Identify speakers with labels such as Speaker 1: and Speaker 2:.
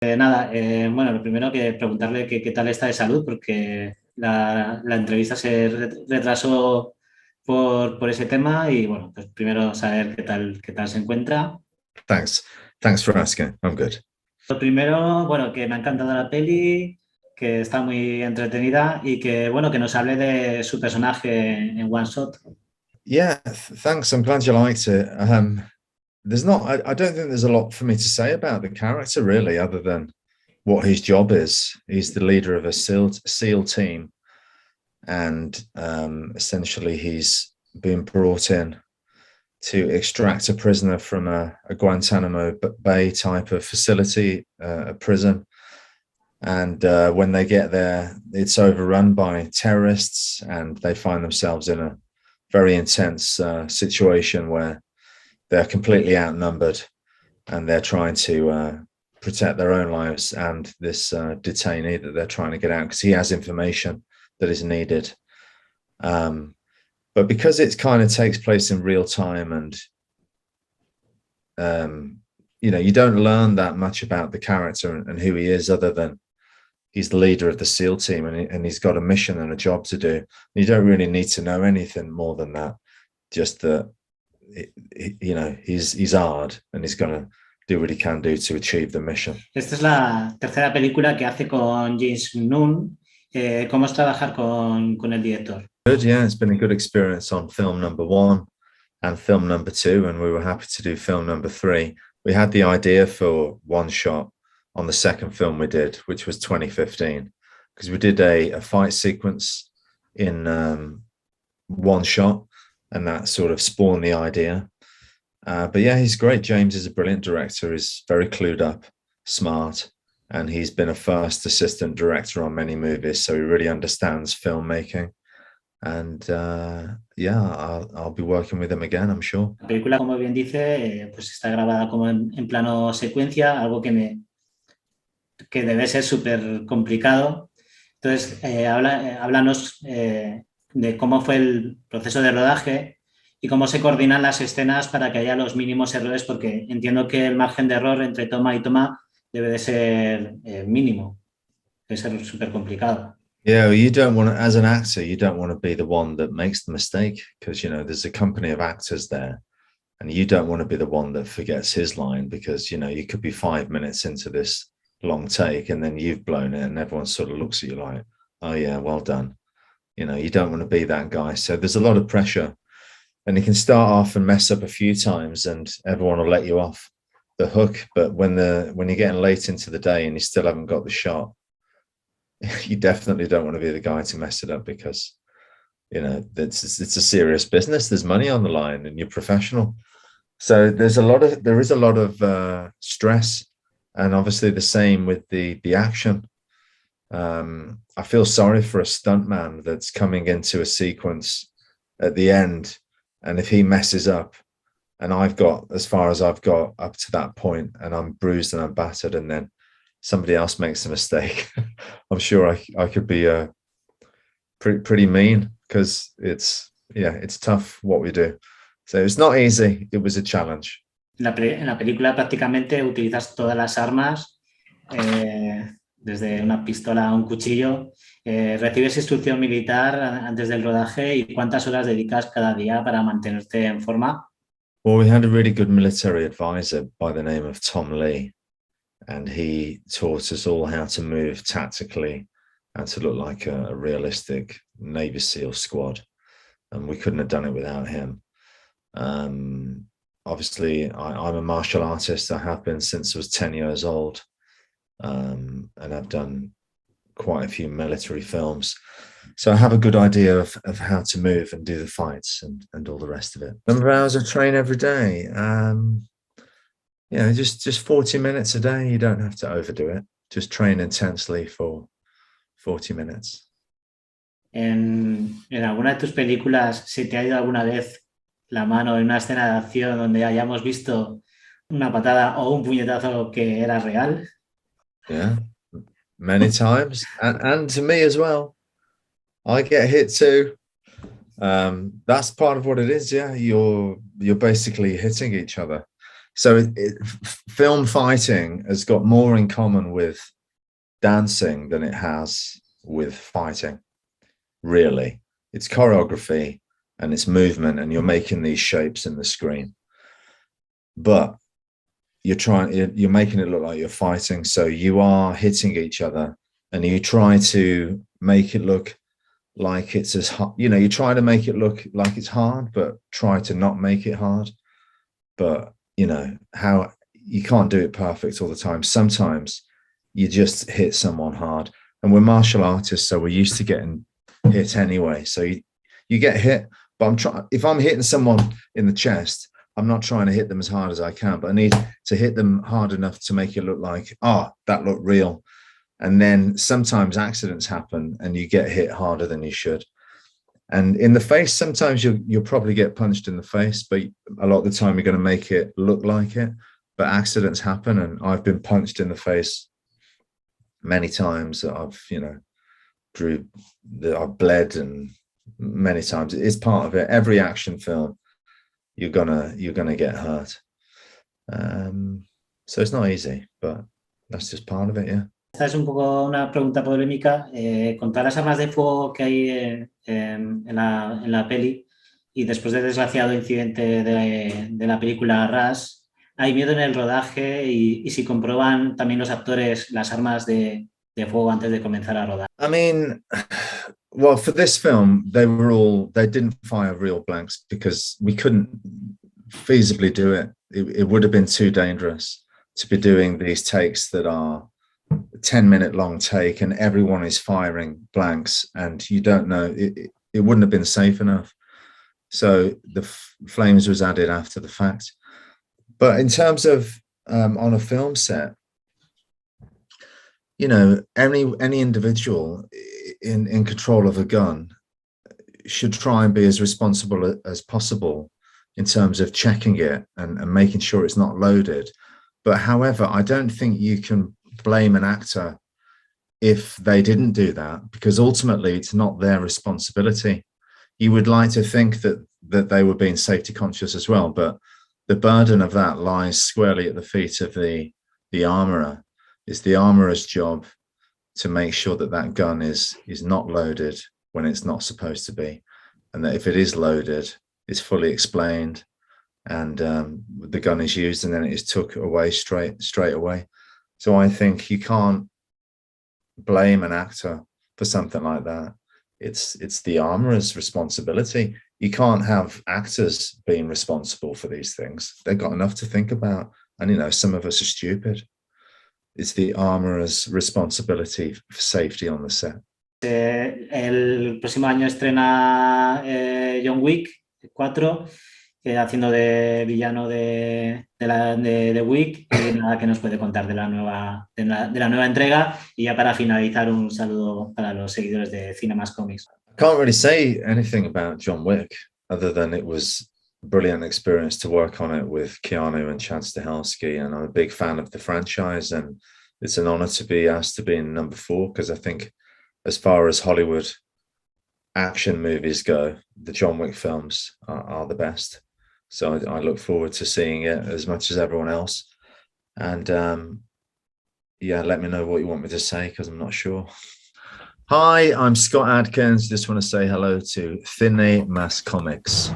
Speaker 1: Bueno, lo primero que preguntarle qué tal está de salud, porque la entrevista se retrasó por ese tema y bueno, pues primero saber qué tal se encuentra.
Speaker 2: Thanks. Thanks for asking. I'm good.
Speaker 1: Lo primero, bueno, que me ha encantado la peli, que está muy entretenida y que, bueno, que nos hable de su personaje en One Shot.
Speaker 2: Yeah, thanks. I'm glad you liked it. There's not, I don't think there's a lot for me to say about the character really, other than what his job is. He's the leader of a SEAL team, and essentially he's been brought in to extract a prisoner from a Guantanamo Bay type of facility, a prison. And when they get there, it's overrun by terrorists, and they find themselves in a very intense situation where they're completely outnumbered, and they're trying to protect their own lives and this detainee that they're trying to get out because he has information that is needed. But because it kind of takes place in real time, and you don't learn that much about the character and who he is, other than he's the leader of the SEAL team, and he's got a mission and a job to do. You don't really need to know anything more than that. Just that, he's hard, and he's going to do what he can do to achieve the mission.
Speaker 1: Esta es la tercera película que hace con James Nunn. ¿Cómo es trabajar con el director?
Speaker 2: Good, yeah. It's been a good experience on film number 1 and film number 2, and we were happy to do film number 3. We had the idea for One Shot on the second film we did, which was 2015, because we did a fight sequence in One Shot, and that sort of spawned the idea. But yeah, he's great. James is a brilliant director. He's very clued up, smart, and he's been a first assistant director on many movies, so he really understands filmmaking. And I'll be working with him again, I'm sure.
Speaker 1: La película, como bien dice, pues está grabada como en plano secuencia, algo que debe ser súper complicado. Entonces, háblanos de cómo fue el proceso de rodaje y cómo se coordinan las escenas para que haya los mínimos errores, porque entiendo que el margen de error entre toma y toma debe de ser mínimo, debe ser súper complicado.
Speaker 2: Yeah, well, you don't want to, as an actor, you don't want to be the one that makes the mistake, because, there's a company of actors there, and you don't want to be the one that forgets his line, because, you could be 5 minutes into this long take and then you've blown it, and everyone sort of looks at you like, oh yeah, well done. You don't want to be that guy. So there's a lot of pressure, and you can start off and mess up a few times and everyone will let you off the hook. But when you're getting late into the day and you still haven't got the shot, you definitely don't want to be the guy to mess it up, because it's a serious business. There's money on the line and you're professional. So there is a lot of stress, and obviously the same with the action. I feel sorry for a stuntman that's coming into a sequence at the end, and if he messes up, and I've got as far as I've got up to that point, and I'm bruised and I'm battered, and then somebody else makes a mistake, I'm sure I could be pretty mean, because it's tough what we do. So it's not easy. It was a challenge.
Speaker 1: En la película prácticamente utilizas todas las armas, desde una pistola a un cuchillo. ¿Recibes instrucción militar antes del rodaje y cuántas horas dedicas cada día para mantenerte en forma?
Speaker 2: Well, we had a really good military advisor by the name of Tom Lee, and he taught us all how to move tactically and to look like a realistic Navy SEAL squad, and we couldn't have done it without him. Obviously, I'm a martial artist. I have been since I was 10 years old, and I've done quite a few military films, so I have a good idea of how to move and do the fights and all the rest of it. Number of hours I train every day, just 40 minutes a day. You don't have to overdo it. Just train intensely for 40 minutes.
Speaker 1: En alguna de tus películas, ¿se te ha ido alguna vez la mano en una escena de acción donde hayamos visto una patada o un puñetazo que era real?
Speaker 2: Yeah, many times, and to me as well. I get hit too. That's part of what it is. Yeah, you're basically hitting each other. film fighting has got more in common with dancing than it has with fighting. Really, it's choreography and it's movement, and you're making these shapes in the screen, but you're making it look like you're fighting. So you are hitting each other, and you try to make it look like it's as hard, you try to make it look like it's hard, but try to not make it hard. But how you can't do it perfect all the time. Sometimes you just hit someone hard, and we're martial artists, so we're used to getting hit anyway. So you get hit, but if I'm hitting someone in the chest, I'm not trying to hit them as hard as I can, but I need to hit them hard enough to make it look like, that looked real. And then sometimes accidents happen and you get hit harder than you should. And in the face, sometimes you'll probably get punched in the face, but a lot of the time you're going to make it look like it. But accidents happen, and I've been punched in the face many times. I've bled, and many times it's part of it. Every action film, you're gonna get hurt. So it's not easy, but that's just part of it, yeah.
Speaker 1: Esta es un poco una pregunta polémica. Con todas las armas de fuego que hay en la peli, y después del desgraciado incidente de la película Rush, hay miedo en el rodaje, y si comprueban también los actores las armas de fuego antes de comenzar a rodar.
Speaker 2: I mean, well, for this film, they didn't fire real blanks because we couldn't feasibly do it. It would have been too dangerous to be doing these takes that are 10-minute long take and everyone is firing blanks, and you don't know, it wouldn't have been safe enough. So the flames was added after the fact. But in terms of on a film set, any individual in control of a gun should try and be as responsible as possible in terms of checking it and making sure it's not loaded. But however, I don't think you can blame an actor if they didn't do that, because ultimately it's not their responsibility. You would like to think that they were being safety conscious as well, but the burden of that lies squarely at the feet of the armorer. It's the armorer's job to make sure that gun is not loaded when it's not supposed to be, and that if it is loaded, it's fully explained, and the gun is used, and then it is took away straight away. So I think you can't blame an actor for something like that. It's the armorer's responsibility. You can't have actors being responsible for these things. They've got enough to think about, and some of us are stupid. It's the armorer's responsibility for safety on the set.
Speaker 1: El próximo año estrena John Wick 4, haciendo de villano de Wick, y nada que nos puede contar de la nueva entrega. Y ya para finalizar, un saludo para los seguidores de Cine Más Comics.
Speaker 2: I can't really say anything about John Wick other than it was a brilliant experience to work on it with Keanu and Chad Stahelski, and I'm a big fan of the franchise, and it's an honor to be asked to be in number 4, because I think as far as Hollywood action movies go, the John Wick films are the best. So I look forward to seeing it as much as everyone else. And let me know what you want me to say, because I'm not sure. Hi, I'm Scott Adkins. Just want to say hello to Cine Más Comics.